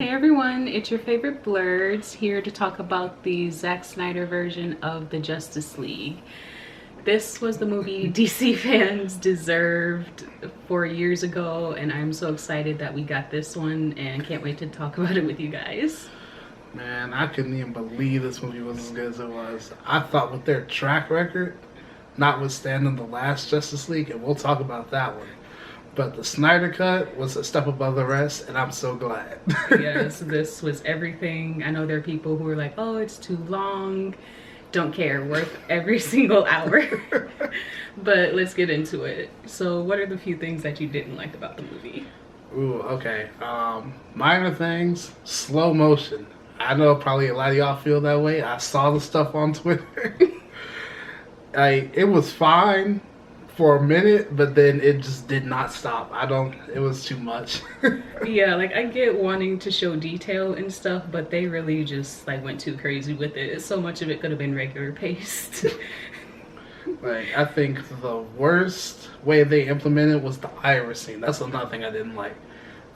Hey everyone, it's your favorite Blurs here to talk about the Zack Snyder version of the Justice League. This was the movie DC fans deserved 4 years ago, and I'm so excited that we got this one and can't wait to talk about it with you guys. Man, I couldn't even believe this movie was as good as it was. I thought with their track record, notwithstanding the last Justice League, and we'll talk about that one, but the Snyder Cut was a step above the rest, and I'm so glad. Yes, this was everything. I know there are people who are like, oh, it's too long. Don't care, worth every single hour. But let's get into it. So what are the few things that you didn't like about the movie? Ooh, okay. Minor things, slow motion. I know probably a lot of y'all feel that way. I saw the stuff on Twitter. It was fine for a minute, but then it just did not stop. It was too much. Yeah, like I get wanting to show detail and stuff, but they really just like went too crazy with it. So much of it could have been regular paced. Like, I think the worst way they implemented was the iris scene. That's another thing I didn't like.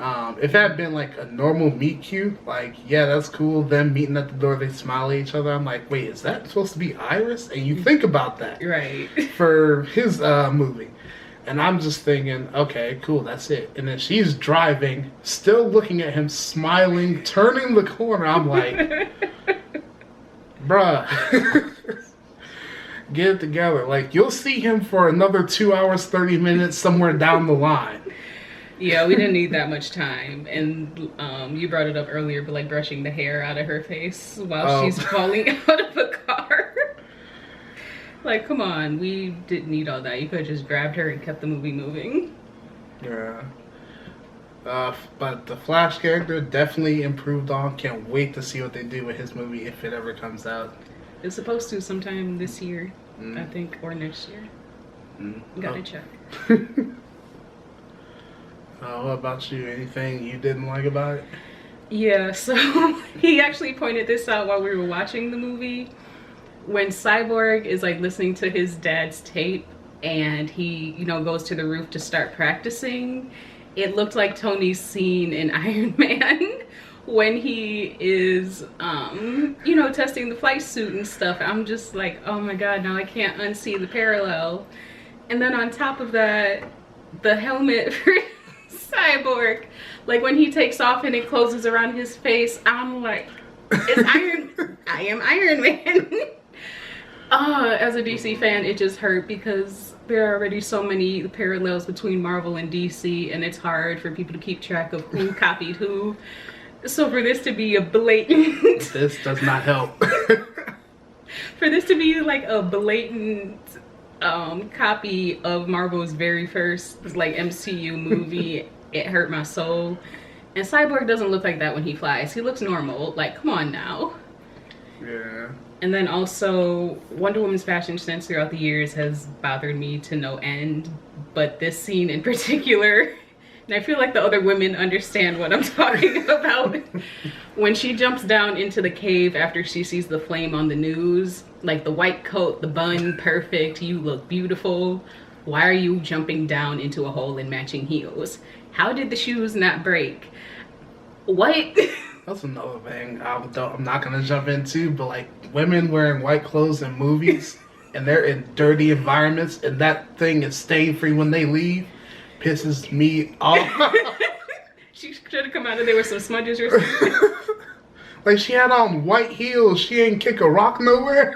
If it had been like a normal meet cute, like, yeah, that's cool. Them meeting at the door, they smile at each other. I'm like, wait, is that supposed to be Iris? And you think about that. Right. For his movie. And I'm just thinking, okay, cool, that's it. And then she's driving, still looking at him, smiling, turning the corner. I'm like, bruh. Get it together. Like, you'll see him for another 2 hours, 30 minutes somewhere down the line. Yeah, we didn't need that much time. And you brought it up earlier, but like brushing the hair out of her face while she's falling out of a car. Like, come on, we didn't need all that. You could have just grabbed her and kept the movie moving. Yeah. But the Flash character definitely improved on. Can't wait to see what they do with his movie if it ever comes out. It's supposed to sometime this year, I think, or next year. Gotta check. What about you? Anything you didn't like about it? Yeah, so he actually pointed this out while we were watching the movie. When Cyborg is like listening to his dad's tape and he, goes to the roof to start practicing, it looked like Tony's scene in Iron Man when he is, testing the flight suit and stuff. I'm just like, oh my God, now I can't unsee the parallel. And then on top of that, the helmet for Cyborg, like when he takes off and it closes around his face, I'm like, I am Iron Man. As a DC fan, it just hurt because there are already so many parallels between Marvel and DC, and it's hard for people to keep track of who copied who. So for this to be a blatant... This does not help. For this to be like a blatant copy of Marvel's very first like MCU movie, it hurt my soul. And Cyborg doesn't look like that when he flies. He looks normal. Like, come on now. Yeah. And then also, Wonder Woman's fashion sense throughout the years has bothered me to no end. But this scene in particular, and I feel like the other women understand what I'm talking about. When she jumps down into the cave after she sees the flame on the news, like the white coat, the bun, perfect, you look beautiful. Why are you jumping down into a hole in matching heels? How did the shoes not break? What? That's another thing I'm not going to jump into, but like women wearing white clothes in movies and they're in dirty environments and that thing is stain free when they leave pisses me off. She should have come out and there were some smudges or something. Like, she had on white heels. She ain't kick a rock nowhere.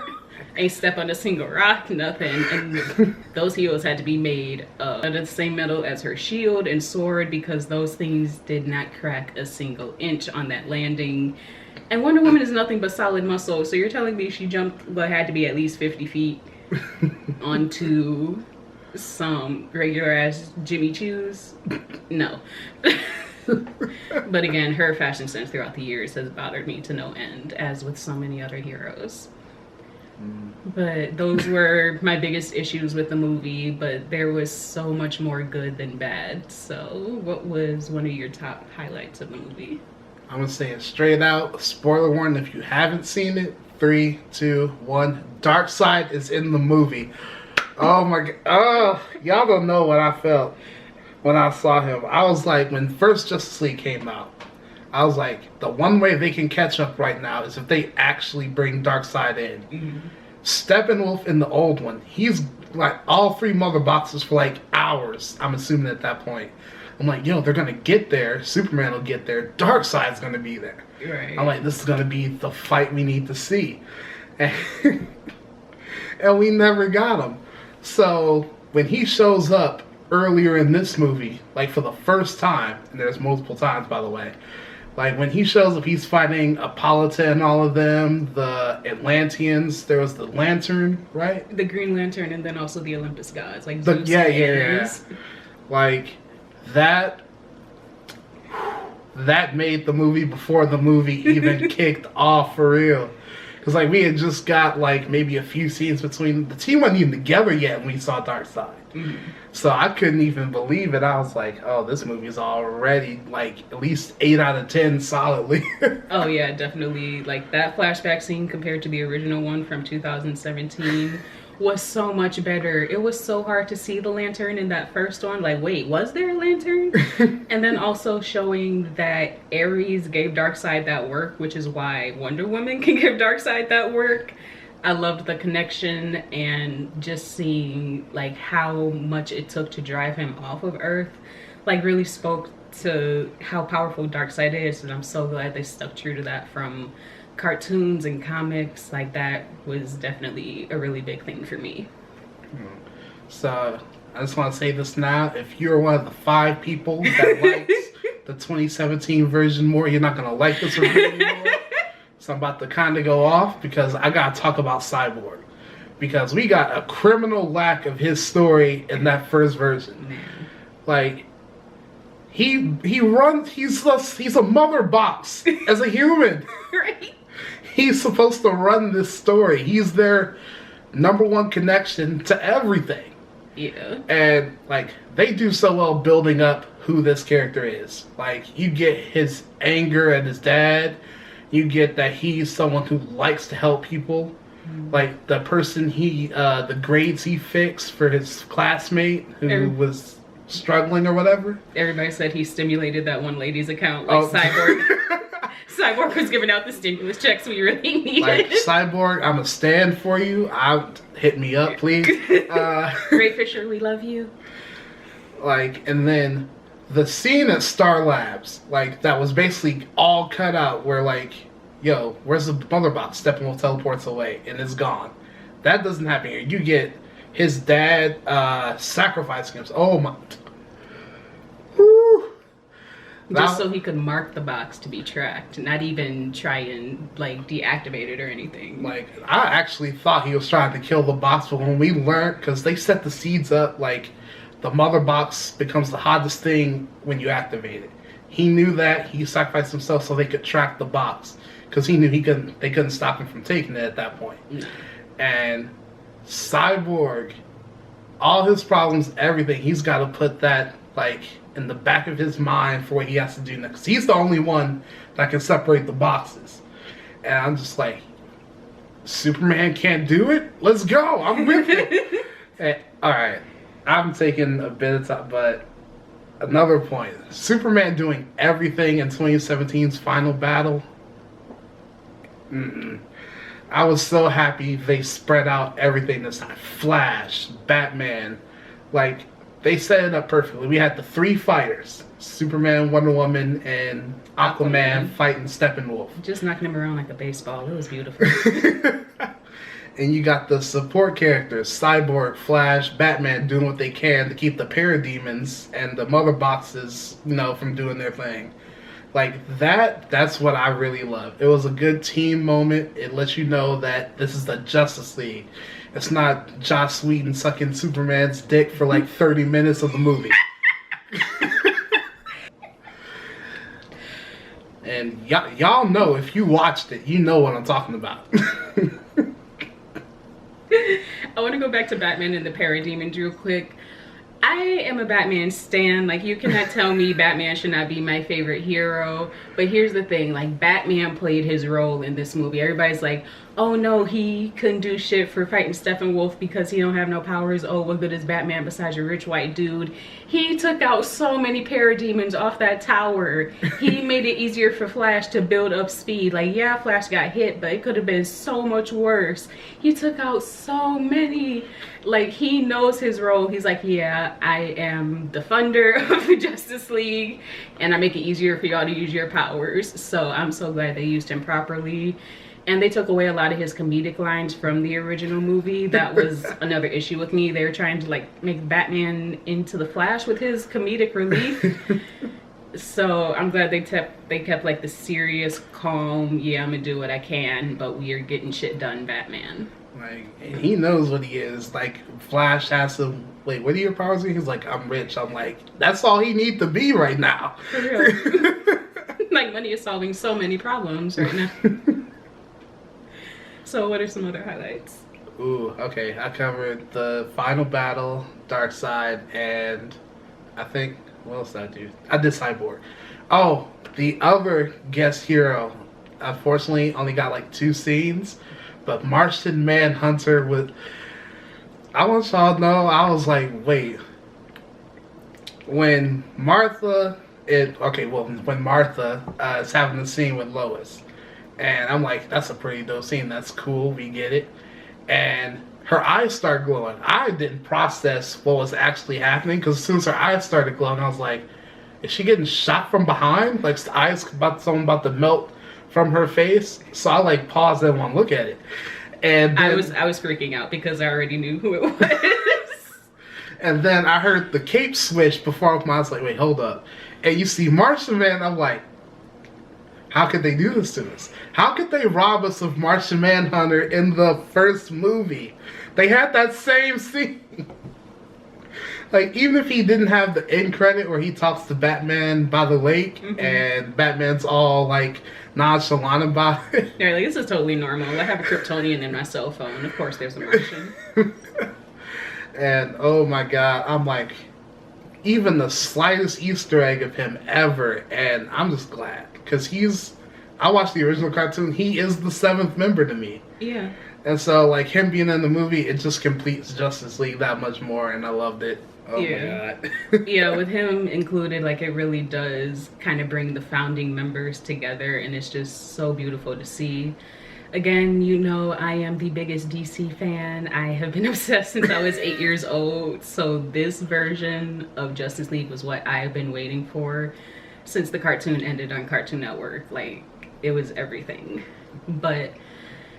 Ain't step on a single rock, nothing. And those heels had to be made of the same metal as her shield and sword because those things did not crack a single inch on that landing. And Wonder Woman is nothing but solid muscle. So you're telling me she jumped what had to be at least 50 feet onto some regular ass Jimmy Choos? No. But again, her fashion sense throughout the years has bothered me to no end, as with so many other heroes. But those were my biggest issues with the movie, but there was so much more good than bad. So what was one of your top highlights of the movie? I'm gonna say it straight out. Spoiler warning if you haven't seen it. 3, 2, 1. Darkseid is in the movie. Oh my God. Oh, y'all don't know what I felt when I saw him. I was like, when first Justice League came out, I was like, the one way they can catch up right now is if they actually bring Darkseid in. Mm-hmm. Steppenwolf in the old one, he's like all 3 mother boxes for like hours, I'm assuming at that point. I'm like, yo, they're gonna get there. Superman will get there. Darkseid's gonna be there. Right. I'm like, this is gonna be the fight we need to see. And, and we never got him. So when he shows up earlier in this movie, like for the first time, and there's multiple times by the way, like when he shows up, he's fighting Hippolyta and all of them, the Atlanteans. There was the Lantern, right? The Green Lantern, and then also the Olympus gods, like The, Zeus yeah, and yeah, Ares. yeah. Like that made the movie before the movie even kicked off for real. Because like we had just got like maybe a few scenes between the team wasn't even together yet when we saw Darkseid. Mm-hmm. So I couldn't even believe it. I was like, oh, this movie's already like at least 8 out of 10 solidly. Oh yeah, definitely. Like that flashback scene compared to the original one from 2017 was so much better. It was so hard to see the lantern in that first one. Like, wait, was there a lantern? And then also showing that Ares gave Darkseid that work, which is why Wonder Woman can give Darkseid that work. I loved the connection and just seeing like how much it took to drive him off of Earth. Like really spoke to how powerful Darkseid is, and I'm so glad they stuck true to that from cartoons and comics. Like that was definitely a really big thing for me. So I just want to say this now: if you're one of the 5 people that likes the 2017 version more, you're not gonna like this review anymore. So I'm about to kind of go off because I gotta talk about Cyborg, because we got a criminal lack of his story in that first version. Man. Like he runs. He's a mother box as a human. Right. He's supposed to run this story. He's their #1 connection to everything. Yeah. And like they do so well building up who this character is. Like you get his anger at his dad. You get that he's someone who likes to help people. Like the person the grades he fixed for his classmate who was struggling or whatever. Everybody said he stimulated that one lady's account, like Cyborg. Cyborg was giving out the stimulus checks we really needed. Like, Cyborg, I'm a stand for you. Hit me up, please. Great Fisher, we love you. Like, and then the scene at Star Labs, like, that was basically all cut out where, like, yo, where's the mother box? Steppenwolf teleports away and it's gone. That doesn't happen here. You get his dad sacrificing him. Oh my. Woo. Just so he could mark the box to be tracked, not even try and like deactivate it or anything. Like, I actually thought he was trying to kill the box, but when we learned, because they set the seeds up, like, the mother box becomes the hottest thing when you activate it. He knew that. He sacrificed himself so they could track the box, because he knew they couldn't stop him from taking it at that point. No. And Cyborg, all his problems, everything, he's got to put that, like, in the back of his mind for what he has to do next. He's the only one that can separate the boxes. And I'm just like, Superman can't do it? Let's go. I'm with it. And, all right. I'm taking a bit of time, but another point. Superman doing everything in 2017's final battle. I was so happy they spread out everything this time. Flash, Batman, like, they set it up perfectly. We had the 3 fighters, Superman, Wonder Woman, and Aquaman fighting Steppenwolf. Just knocking him around like a baseball. It was beautiful. And you got the support characters, Cyborg, Flash, Batman, doing what they can to keep the parademons and the mother boxes, from doing their thing. Like, that's what I really love. It was a good team moment. It lets you know that this is the Justice League. It's not Joss Whedon sucking Superman's dick for like 30 minutes of the movie. And y'all know, if you watched it, you know what I'm talking about. I want to go back to Batman and the Parademons real quick. I I am a Batman stan. Like, you cannot tell me Batman should not be my favorite hero. But here's the thing, like, Batman played his role in this movie. Everybody's like, oh no, he couldn't do shit for fighting Steppenwolf because he don't have no powers. Oh, what good is Batman besides a rich white dude? He took out so many parademons off that tower. He made it easier for Flash to build up speed. Like, yeah, Flash got hit, but it could have been so much worse. He took out so many. Like, he knows his role. He's like, yeah, I am the funder of the Justice League, and I make it easier for y'all to use your powers. So I'm so glad they used him properly. And they took away a lot of his comedic lines from the original movie. That was another issue with me. They were trying to like make Batman into the Flash with his comedic relief. So I'm glad they kept like the serious, calm, yeah, I'm gonna do what I can, but we are getting shit done Batman. Like, and he knows what he is. Like, Flash has to, wait, what are your powers? He's like, I'm rich. I'm like, that's all he needs to be right now. For real. Like, money is solving so many problems right now. So what are some other highlights? Ooh, okay. I covered the final battle, Darkseid, and I think, what else did I do? I did Cyborg. Oh, the other guest hero, unfortunately, only got like 2 scenes, but Martian Manhunter with, I want y'all to know, I was like, wait. When Martha is having the scene with Lois, and I'm like, that's a pretty dope scene. That's cool. We get it. And her eyes start glowing. I didn't process what was actually happening because as soon as her eyes started glowing, I was like, is she getting shot from behind? Like, the eyes something about to melt from her face. So I like paused and want to look at it. And then, I was freaking out because I already knew who it was. And then I heard the cape switch before I was like, wait, hold up. And you see Martian Man. I'm like, how could they do this to us? How could they rob us of Martian Manhunter in the first movie? They had that same scene. Like, even if he didn't have the end credit where he talks to Batman by the lake, and Batman's all, like, nonchalant about it. They're like, this is totally normal. I have a Kryptonian in my cell phone. Of course there's a Martian. And, oh my god, I'm like, even the slightest Easter egg of him ever, and I'm just glad. Because I watched the original cartoon, he is the 7th member to me. Yeah. And so, like, him being in the movie, it just completes Justice League that much more, and I loved it. Oh yeah. my god. Yeah, with him included, like, it really does kind of bring the founding members together, and it's just so beautiful to see. Again, you know, I am the biggest DC fan. I have been obsessed since I was 8 years old, so this version of Justice League was what I've been waiting for since the cartoon ended on Cartoon Network. Like, it was everything. But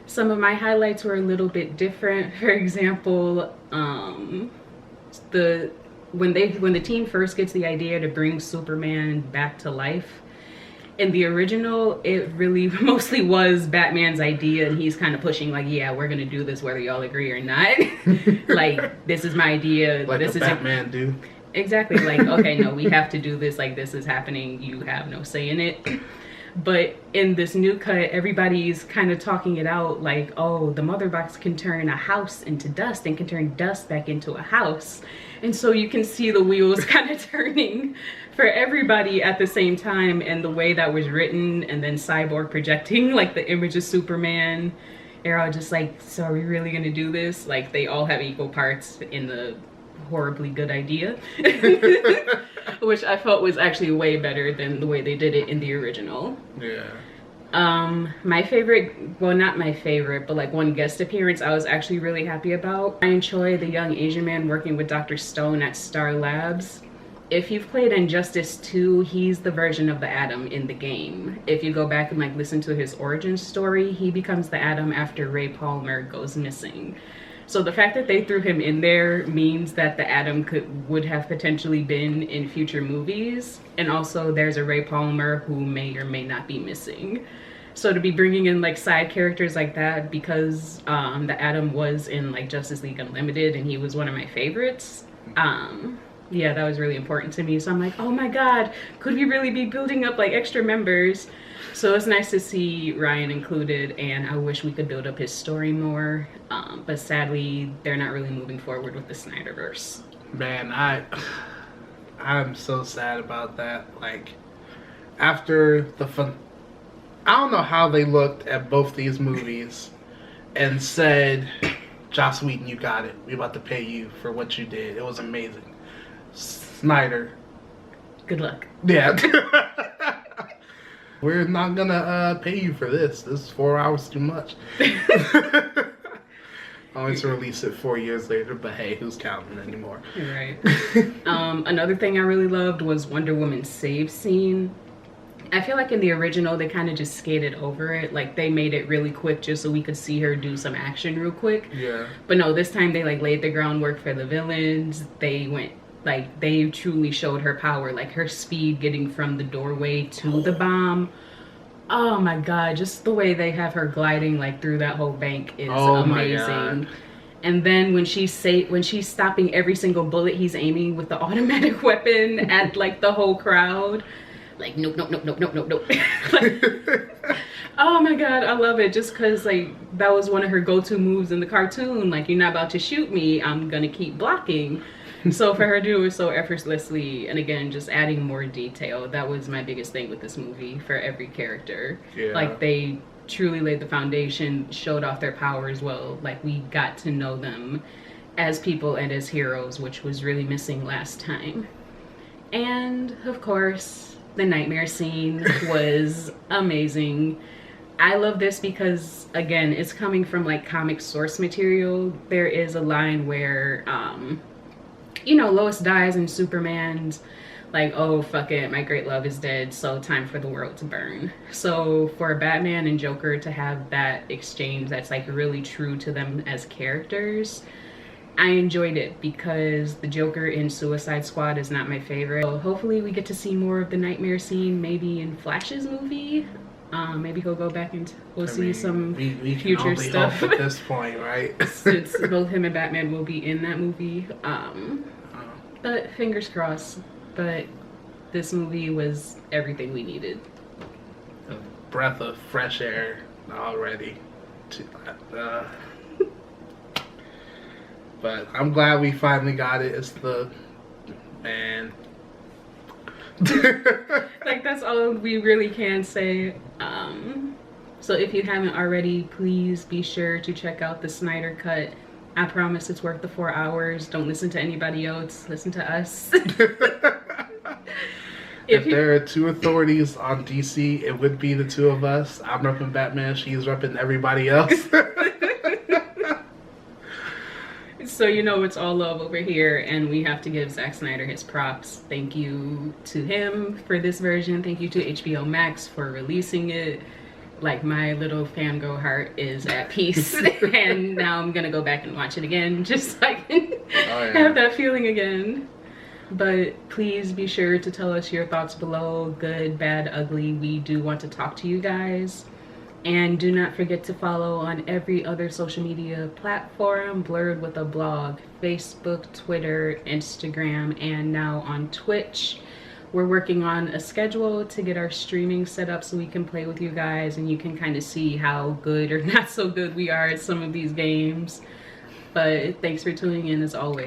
some of my highlights were a little bit different. For example, when the team first gets the idea to bring Superman back to life, in the original, it really mostly was Batman's idea, and he's kind of pushing, like, yeah, we're gonna do this whether y'all agree or not. Like, this is my idea. Like this a is Batman do. Exactly. Like, okay, no, we have to do this. Like, this is happening. You have no say in it. But in this new cut, everybody's kind of talking it out like, oh, the mother box can turn a house into dust and can turn dust back into a house. And so you can see the wheels kind of turning for everybody at the same time. And the way that was written, and then Cyborg projecting like the image of Superman, they're all just like, so are we really gonna do this? Like, they all have equal parts in the horribly good idea. Which I felt was actually way better than the way they did it in the original. Yeah. My favorite, well, not my favorite, but like one guest appearance I was actually really happy about. Ryan Choi, the young Asian man working with Dr. Stone at Star Labs. If you've played Injustice 2, he's the version of the Atom in the game. If you go back and like listen to his origin story, he becomes the Atom after Ray Palmer goes missing. So the fact that they threw him in there means that the Atom would have potentially been in future movies. And also there's a Ray Palmer who may or may not be missing. So to be bringing in like side characters like that, because the Atom was in like Justice League Unlimited and he was one of my favorites. Yeah, that was really important to me. So I'm like, oh my God, could we really be building up like extra members? So it's nice to see Ryan included, and I wish we could build up his story more. But sadly, they're not really moving forward with the Snyderverse. Man, I'm so sad about that. Like, after the fun, I don't know how they looked at both these movies and said, Joss Whedon, you got it. We about to pay you for what you did. It was amazing. Snyder. Good luck. Yeah. We're not gonna pay you for this. This is 4 hours too much. Only to release it 4 years later, but hey, who's counting anymore? Right. Another thing I really loved was Wonder Woman's save scene. I feel like in the original, they kind of just skated over it. Like, they made it really quick just so we could see her do some action real quick. Yeah. But no, this time they, like, laid the groundwork for the villains. They went, like, they truly showed her power. Like, her speed getting from the doorway to the bomb. Oh, my God. Just the way they have her gliding, like, through that whole bank is amazing. And then when she's stopping every single bullet he's aiming with the automatic weapon at, like, the whole crowd. Like, nope, nope, nope, nope, nope, nope, nope. Like, oh my God, I love it. Just because, like, that was one of her go-to moves in the cartoon. Like, you're not about to shoot me, I'm gonna keep blocking. So for her to do it so effortlessly, and again, just adding more detail, that was my biggest thing with this movie for every character. Yeah. Like, they truly laid the foundation, showed off their powers well. Like, we got to know them as people and as heroes, which was really missing last time. And, of course, the nightmare scene was amazing. I love this because, again, it's coming from, like, comic source material. There is a line where, you know, Lois dies and Superman's like, oh, fuck it, my great love is dead, so time for the world to burn. So for Batman and Joker to have that exchange that's, like, really true to them as characters, I enjoyed it because the Joker in Suicide Squad is not my favorite. So hopefully we get to see more of the nightmare scene, maybe in Flash's movie. Maybe he'll go back and we'll see some we future can only stuff hope at this point, right? Since both him and Batman will be in that movie. But fingers crossed. But this movie was everything we needed. A breath of fresh air already. But I'm glad we finally got it. It's the man. Like, that's all we really can say. So if you haven't already, please be sure to check out the Snyder Cut. I promise it's worth the 4 hours. Don't listen to anybody else. Listen to us. If there are two authorities on DC, it would be the two of us. I'm repping Batman. She's repping everybody else. So you know it's all love over here, and we have to give Zack Snyder his props. Thank you to him for this version. Thank you to HBO Max for releasing it. Like, my little fangirl heart is at peace. And now I'm gonna go back and watch it again just so I can have that feeling again. But please be sure to tell us your thoughts below. Good, bad, ugly. We do want to talk to you guys. And do not forget to follow on every other social media platform, Blurred with a Blog, Facebook, Twitter, Instagram, and now on Twitch. We're working on a schedule to get our streaming set up so we can play with you guys and you can kind of see how good or not so good we are at some of these games. But thanks for tuning in as always.